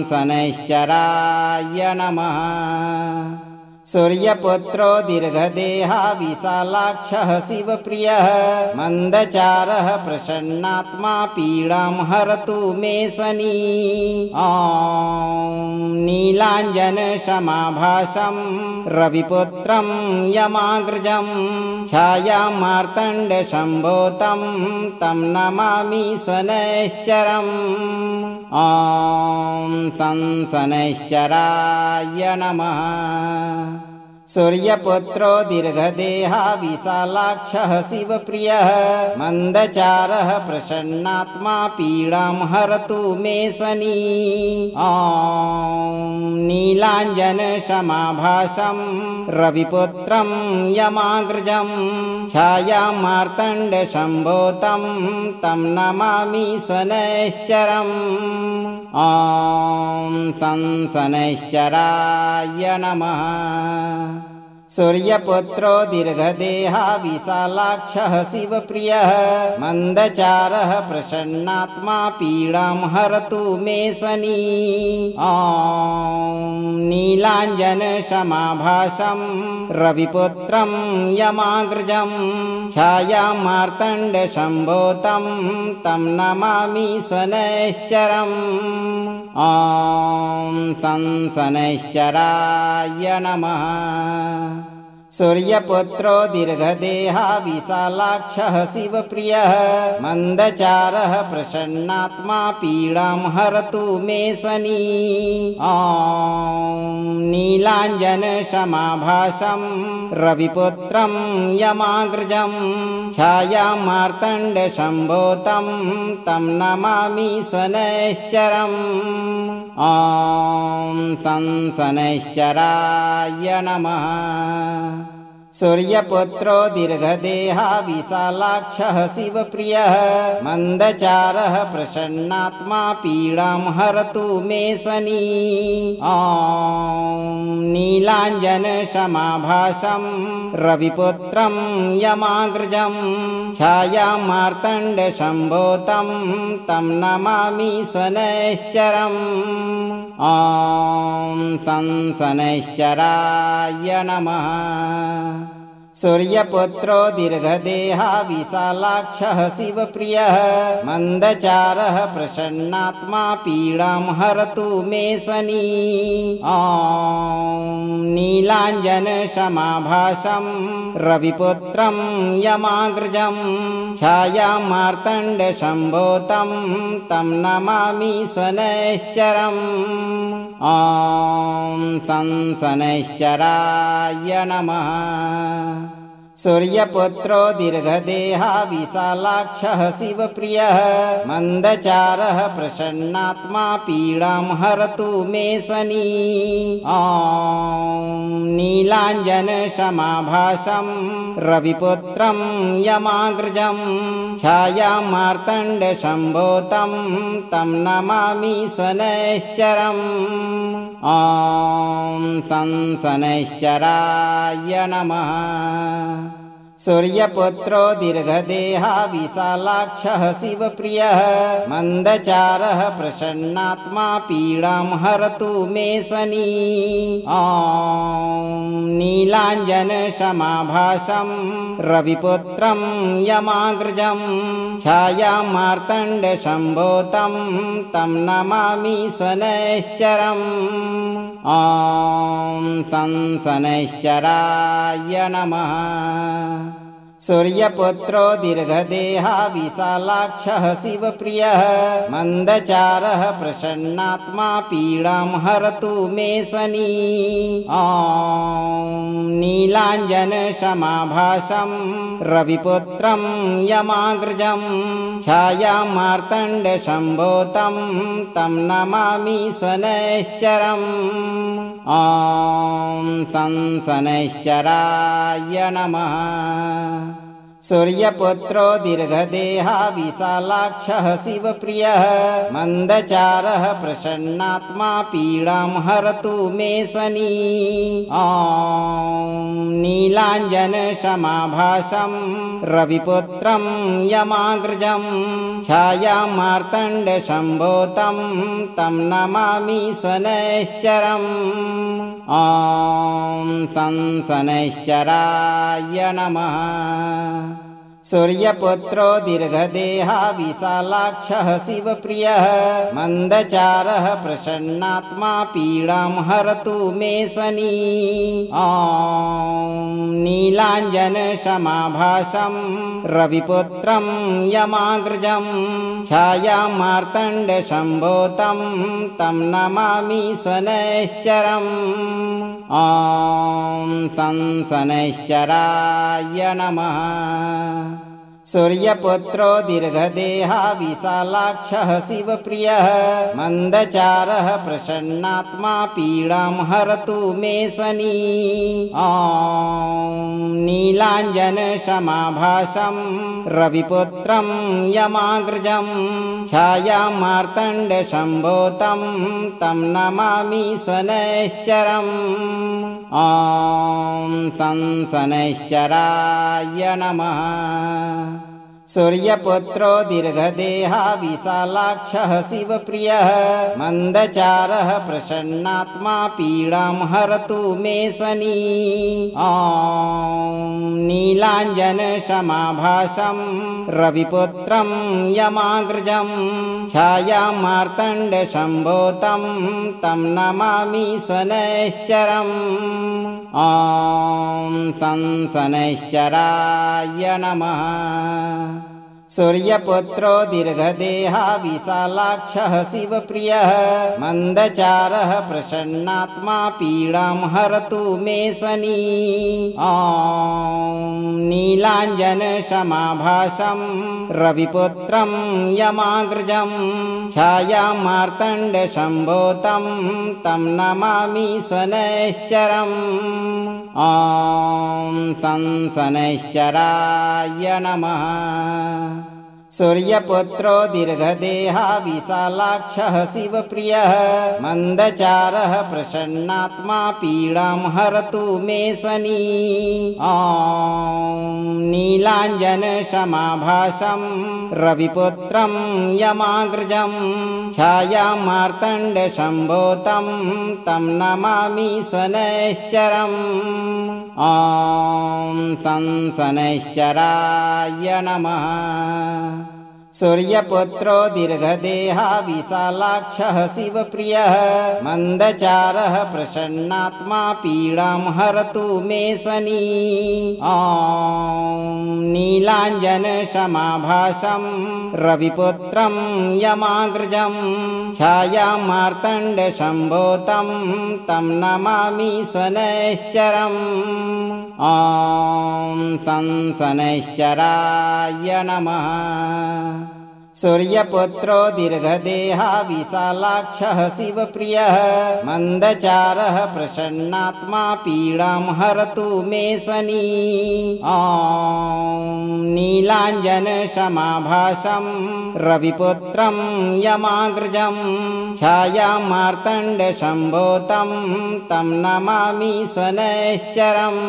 शनैश्चराय नमः। सूर्यपुत्रो दीर्घदेहा विशालाक्षः शिवप्रियः मन्दचारः प्रसन्नात्मा पीडां हरतु मे शनि। नीलाञ्जनसमाभासं रविपुत्रं यमाग्रजं छायामार्तण्डसम्भूतं तं नमामि शनैश्चरम्। शनैश्चराय नमः। सूर्यपुत्रो दीर्घदेहा विशालाक्षः शिवप्रियः मन्दचारः प्रसन्नात्मा पीडां हरतु मे शनि। नीलाञ्जनसमाभासं रविपुत्रं यमाग्रजं छायामार्तण्डसम्भूतं तं नमामि शनैश्चरम्। शनैश्चराय नमः। सूर्यपुत्रो दीर्घदेहा विशालाक्षः शिवप्रियः मन्दचारः प्रसन्नात्मा पीडां हरतु मे शनि। नीलाञ्जनसमाभासं रविपुत्रं यमाग्रजं छायामार्तण्डसम्भूतं तं नमामि शनैश्चरम्। शनैश्चराय नमः। सूर्यपुत्रो दीर्घदेहा विशालाक्षः शिवप्रियः मन्दचारः प्रसन्नात्मा पीडां हरतु मे शनि। नीलाञ्जनसमाभासं रविपुत्रं यमाग्रजं छायामार्तण्डसम्भूतं तं नमामि शनैश्चरम्। शनैश्चराय नमः। सूर्यपुत्रो दीर्घदेहा विशालाक्षः शिवप्रियः मन्दचारः प्रसन्नात्मा पीडां हरतु मे शनि। नीलाञ्जनसमाभासं रविपुत्रं यमाग्रजं छायामार्तण्डसम्भूतं तं नमामि शनैश्चरम्। शनैश्चराय नमः। सूर्यपुत्रो दीर्घदेहा विशालाक्षः शिवप्रियः मन्दचारः प्रसन्नात्मा पीडां हरतु मे शनि। ॐ नीलाञ्जनसमाभासं रविपुत्रं यमाग्रजं छायामार्तण्डसम्भूतं तं नमामि शनैश्चरम्। ॐ शनैश्चराय नमः। सूर्यपुत्रो दीर्घदेहा विशालाक्षः शिवप्रियः मन्दचारः प्रसन्नात्मा पीडां हरतु मे शनि। ॐ नीलाञ्जनसमाभासं रविपुत्रं यमाग्रजं छायामार्तण्डसम्भूतं तं नमामि शनैश्चरम्। ॐ शनैश्चराय नमः। सूर्यपुत्रो दीर्घदेहा विशालाक्षः शिवप्रियः मन्दचारः प्रसन्नात्मा पीडां हरतु मे शनि। ॐ नीलाञ्जनसमाभासं रविपुत्रं यमाग्रजं छायामार्तण्डसम्भूतं तं नमामि शनैश्चरम्। ॐ शनैश्चराय नमः। सूर्यपुत्रो दीर्घदेहा विशालाक्षः शिवप्रियः मन्दचारः प्रसन्नात्मा पीडां हरतु मे शनि। ॐ नीलाञ्जनसमाभासं रविपुत्रं यमाग्रजं छायामार्तण्डसम्भूतं तं नमामि शनैश्चरम्। ॐ शनैश्चराय नमः। सूर्यपुत्रो दीर्घदेहा विशालाक्षः शिवप्रियः मन्दचारः प्रसन्नात्मा पीडां हरतु मे शनि। ॐ नीलाञ्जनसमाभासं रविपुत्रं यमाग्रजं छायामार्तण्डसम्भूतं तं नमामि शनैश्चरम्। ॐ शनैश्चराय नमः। सूर्यपुत्रो दीर्घदेहा विशालाक्षः शिवप्रियः मन्दचारः प्रसन्नात्मा पीडां हरतु मे शनि। ॐ नीलाञ्जनसमाभासं रविपुत्रं यमाग्रजं छायामार्तण्डसम्भूतं तं नमामि शनैश्चरम्। ॐ शनैश्चराय नमः। सूर्यपुत्रो दीर्घदेहा विशालाक्षः शिवप्रियः मन्दचारः प्रसन्नात्मा पीडां हरतु मे शनि। ॐ नीलाञ्जनसमाभासं रविपुत्रं यमाग्रजं छायामार्तण्डसम्भूतं तं नमामि शनैश्चरम्। ॐ शनैश्चराय नमः। सूर्यपुत्रो दीर्घदेहा विशालाक्षः शिवप्रियः मन्दचारः प्रसन्नात्मा पीडां हरतु मे शनि। ॐ नीलाञ्जनसमाभासं रविपुत्रं यमाग्रजं छायामार्तण्डसम्भूतं तं नमामि शनैश्चरम्। ॐ शनैश्चराय नमः। सूर्यपुत्रो दीर्घदेहा विशालाक्षः शिवप्रियः मन्दचारः प्रसन्नात्मा पीडां हरतु मे शनि। ॐ नीलाञ्जनसमाभासं रविपुत्रं यमाग्रजं छायामार्तण्डसम्भूतं तं नमामि शनैश्चरम्। ॐ शनैश्चराय नमः। सूर्यपुत्रो दीर्घदेहा विशालाक्षः शिवप्रियः मन्दचारः प्रसन्नात्मा पीडां हरतु मे शनि। नीलाञ्जनसमाभासं रविपुत्रं यमाग्रजं छायामार्तण्डसम्भूतं तं नमामि शनैश्चरम्। शनैश्चराय नमः। सूर्यपुत्रो दीर्घदेहा विशालाक्षः शिवप्रियः मन्दचारः प्रसन्नात्मा पीडां हरतु मे शनि। नीलाञ्जनसमाभासं रविपुत्रं यमाग्रजं छायामार्तण्डसम्भूतं तं नमामि शनैश्चरम्। शनैश्चराय नमः। सूर्यपुत्रो दीर्घदेहा विशालाक्षः शिवप्रियः मन्दचारः प्रसन्नात्मा पीडां हरतु मे शनि। नीलाञ्जनसमाभासं रविपुत्रं यमाग्रजं छायामार्तण्डसम्भूतं तं नमामि शनैश्चरम्।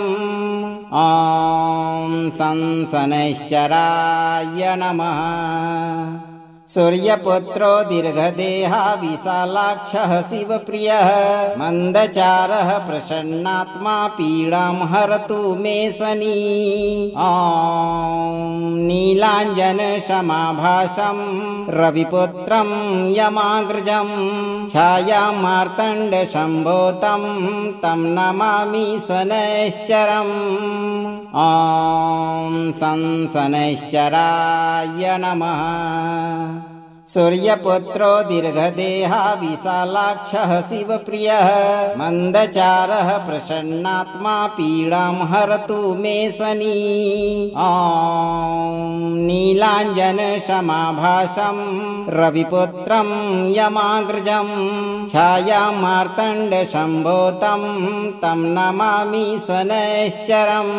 शनैश्चराय नमः। सूर्यपुत्रो दीर्घदेहा विशालाक्षः शिवप्रियः मन्दचारः प्रसन्नात्मा पीडां हरतु मे शनि। नीलाञ्जनसमाभासं रविपुत्रं यमाग्रजं छायामार्तण्डसम्भूतं तं नमामि शनैश्चरम्। शनैश्चराय नमः। सूर्यपुत्रो दीर्घदेहा विशालाक्षः शिवप्रियः मन्दचारः प्रसन्नात्मा पीडां हरतु मे शनि। नीलाञ्जनसमाभासं रविपुत्रं यमाग्रजं छायामार्तण्डसम्भूतं तं नमामि शनैश्चरम्।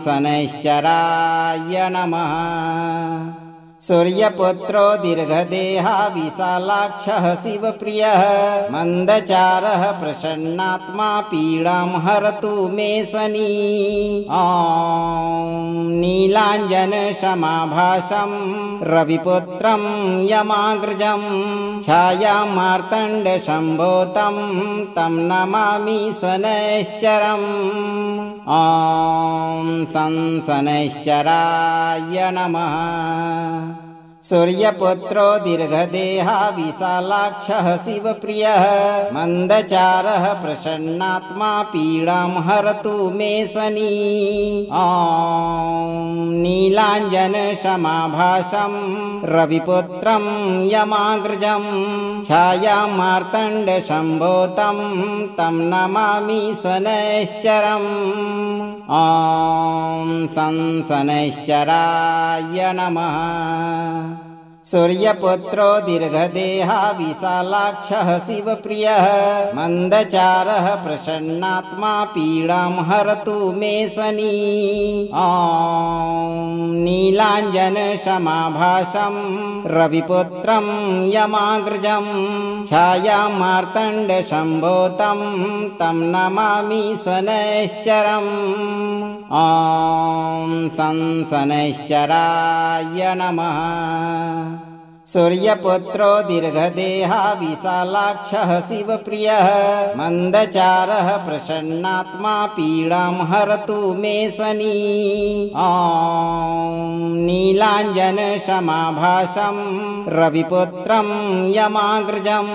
शनैश्चराय नमः। सूर्यपुत्रो दीर्घदेहा विशालाक्षः शिवप्रियः मन्दचारः प्रसन्नात्मा पीडां हरतु मे शनि। नीलाञ्जनसमाभासं रविपुत्रं यमाग्रजं छायामार्तण्डसम्भूतं तं नमामि शनैश्चरम्। शनैश्चराय नमः। सूर्यपुत्रो दीर्घदेहा विशालाक्षः शिवप्रियः मन्दचारः प्रसन्नात्मा पीडां हरतु मे शनि। नीलाञ्जनसमाभासं रविपुत्रं यमाग्रजं छायामार्तण्डसम्भूतं तं नमामि शनैश्चरम्। शनैश्चराय नमः। सूर्यपुत्रो दीर्घदेहा विशालाक्षः शिवप्रियः मन्दचारः प्रसन्नात्मा पीडां हरतु मे शनि। नीलाञ्जनसमाभासं रविपुत्रं यमाग्रजं छायामार्तण्डसम्भूतं तं नमामि शनैश्चरम्। शनैश्चराय नमः। सूर्यपुत्रो दीर्घदेहा विशालाक्षः शिवप्रियः मन्दचारः प्रसन्नात्मा पीडां हरतु मे शनि। नीलाञ्जनसमाभासं रविपुत्रं यमाग्रजं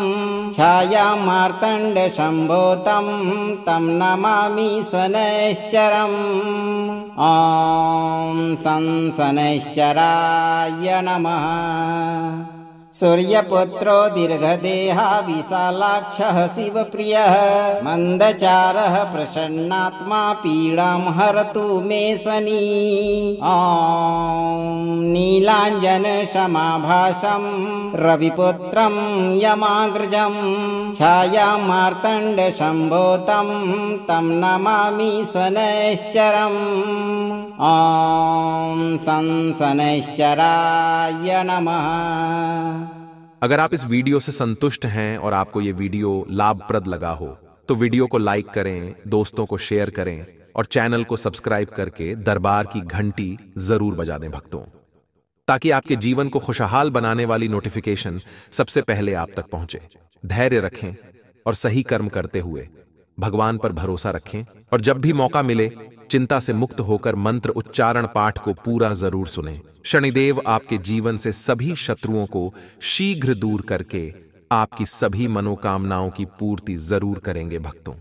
छायामार्तण्डसम्भूतं तं नमामि शनैश्चरम्। शनैश्चराय नमः। सूर्यपुत्रो दीर्घदेहा विशालाक्षः शिवप्रियः मन्दचारः प्रसन्नात्मा पीडां हरतु मे शनि। नीलाञ्जनसमाभासं रविपुत्रं यमाग्रजं छायामार्तण्डसम्भूतं तं नमामि शनैश्चरम्। संशनैश्चराय नमः। अगर आप इस वीडियो से संतुष्ट हैं और आपको ये वीडियो लाभप्रद लगा हो तो वीडियो को लाइक करें, दोस्तों को शेयर करें और चैनल को सब्सक्राइब करके दरबार की घंटी जरूर बजा दें भक्तों, ताकि आपके जीवन को खुशहाल बनाने वाली नोटिफिकेशन सबसे पहले आप तक पहुंचे। धैर्य रखें और सही कर्म करते हुए भगवान पर भरोसा रखें और जब भी मौका मिले चिंता से मुक्त होकर मंत्र उच्चारण पाठ को पूरा जरूर सुनें। शनिदेव आपके जीवन से सभी शत्रुओं को शीघ्र दूर करके आपकी सभी मनोकामनाओं की पूर्ति जरूर करेंगे भक्तों।